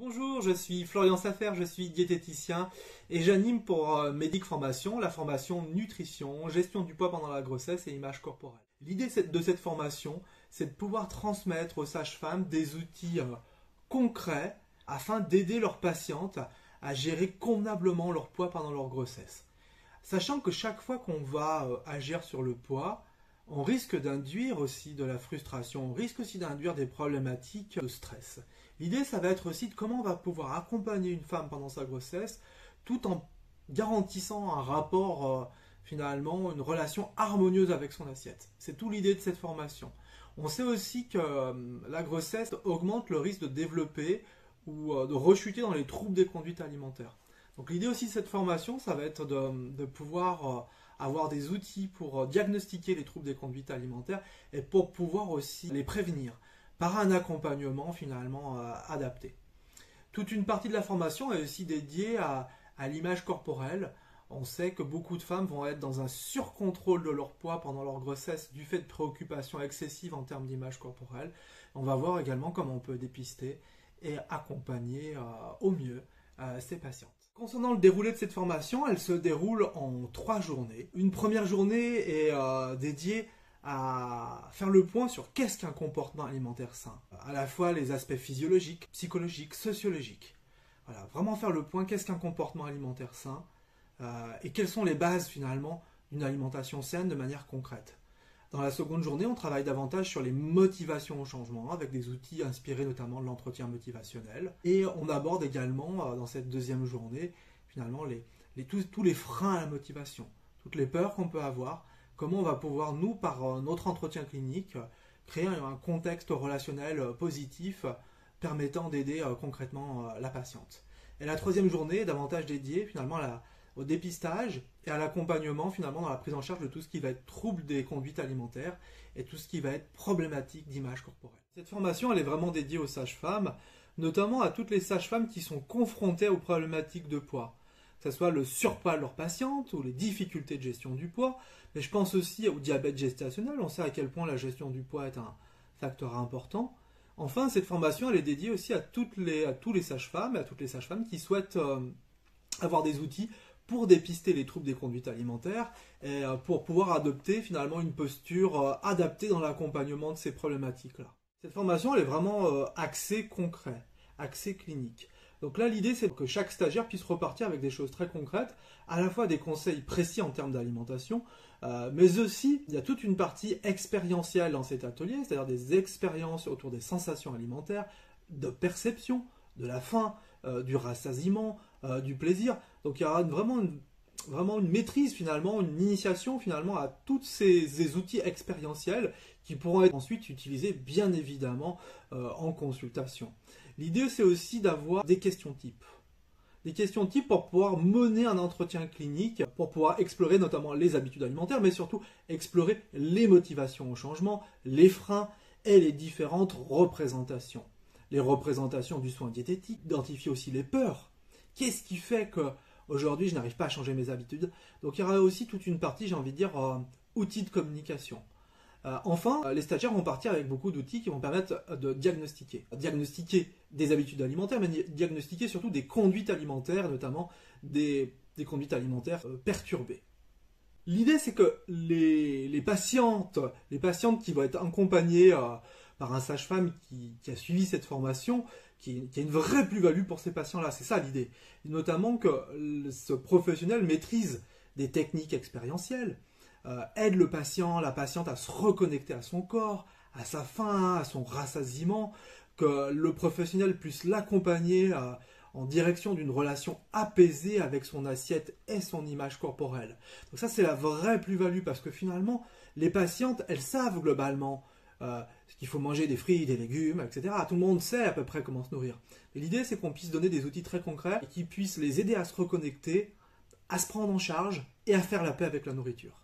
Bonjour, je suis Florian Safer, je suis diététicien et j'anime pour Medic Formation la formation nutrition, gestion du poids pendant la grossesse et image corporelle. L'idée de cette formation, c'est de pouvoir transmettre aux sages-femmes des outils concrets afin d'aider leurs patientes à gérer convenablement leur poids pendant leur grossesse. Sachant que chaque fois qu'on va agir sur le poids, on risque d'induire aussi de la frustration, on risque aussi d'induire des problématiques de stress. L'idée, ça va être aussi de comment on va pouvoir accompagner une femme pendant sa grossesse tout en garantissant un rapport, finalement, une relation harmonieuse avec son assiette. C'est tout l'idée de cette formation. On sait aussi que la grossesse augmente le risque de développer ou de rechuter dans les troubles des conduites alimentaires. Donc l'idée aussi de cette formation, ça va être de pouvoir avoir des outils pour diagnostiquer les troubles des conduites alimentaires et pour pouvoir aussi les prévenir par un accompagnement finalement adapté. Toute une partie de la formation est aussi dédiée à l'image corporelle. On sait que beaucoup de femmes vont être dans un surcontrôle de leur poids pendant leur grossesse du fait de préoccupations excessives en termes d'image corporelle. On va voir également comment on peut dépister et accompagner au mieux ces patientes. Concernant le déroulé de cette formation, elle se déroule en 3 journées. Une première journée est dédiée à faire le point sur qu'est-ce qu'un comportement alimentaire sain. À la fois les aspects physiologiques, psychologiques, sociologiques. Voilà, vraiment faire le point, qu'est-ce qu'un comportement alimentaire sain et quelles sont les bases finalement d'une alimentation saine de manière concrète. Dans la seconde journée, on travaille davantage sur les motivations au changement, avec des outils inspirés notamment de l'entretien motivationnel. Et on aborde également, dans cette deuxième journée, finalement, tous les freins à la motivation, toutes les peurs qu'on peut avoir, comment on va pouvoir, nous, par notre entretien clinique, créer un contexte relationnel positif permettant d'aider concrètement la patiente. Et la troisième journée est davantage dédiée finalement au dépistage et à l'accompagnement finalement dans la prise en charge de tout ce qui va être trouble des conduites alimentaires et tout ce qui va être problématique d'image corporelle. Cette formation, elle est vraiment dédiée aux sages-femmes, notamment à toutes les sages-femmes qui sont confrontées aux problématiques de poids, que ce soit le surpoids de leurs patientes ou les difficultés de gestion du poids, mais je pense aussi au diabète gestationnel. On sait à quel point la gestion du poids est un facteur important. Enfin, cette formation, elle est dédiée aussi à tous les sages-femmes et à toutes les sages-femmes qui souhaitent avoir des outils pour dépister les troubles des conduites alimentaires et pour pouvoir adopter finalement une posture adaptée dans l'accompagnement de ces problématiques-là. Cette formation, elle est vraiment axée concret, axée clinique. Donc là, l'idée, c'est que chaque stagiaire puisse repartir avec des choses très concrètes, à la fois des conseils précis en termes d'alimentation, mais aussi, il y a toute une partie expérientielle dans cet atelier, c'est-à-dire des expériences autour des sensations alimentaires, de perception, de la faim, du rassasiement, du plaisir. Donc il y aura vraiment une maîtrise finalement, une initiation finalement à tous ces outils expérientiels qui pourront être ensuite utilisés bien évidemment en consultation. L'idée, c'est aussi d'avoir des questions types. Des questions types pour pouvoir mener un entretien clinique, pour pouvoir explorer notamment les habitudes alimentaires, mais surtout explorer les motivations au changement, les freins et les différentes représentations. Les représentations du soin diététique, identifier aussi les peurs. Qu'est-ce qui fait qu'aujourd'hui je n'arrive pas à changer mes habitudes? Donc il y aura aussi toute une partie, j'ai envie de dire, outils de communication. Enfin, les stagiaires vont partir avec beaucoup d'outils qui vont permettre de diagnostiquer. Diagnostiquer des habitudes alimentaires, mais diagnostiquer surtout des conduites alimentaires, notamment des conduites alimentaires perturbées. L'idée, c'est que les patientes qui vont être accompagnées par un sage-femme qui a suivi cette formation, qui a une vraie plus-value pour ces patients-là, c'est ça l'idée. Notamment que ce professionnel maîtrise des techniques expérientielles, aide le patient, la patiente à se reconnecter à son corps, à sa faim, à son rassasiement, que le professionnel puisse l'accompagner en direction d'une relation apaisée avec son assiette et son image corporelle. Donc ça, c'est la vraie plus-value parce que finalement, les patientes, elles savent globalement qu'il faut manger des fruits, des légumes, etc. Tout le monde sait à peu près comment se nourrir. Et l'idée, c'est qu'on puisse donner des outils très concrets et qui puissent les aider à se reconnecter, à se prendre en charge et à faire la paix avec la nourriture.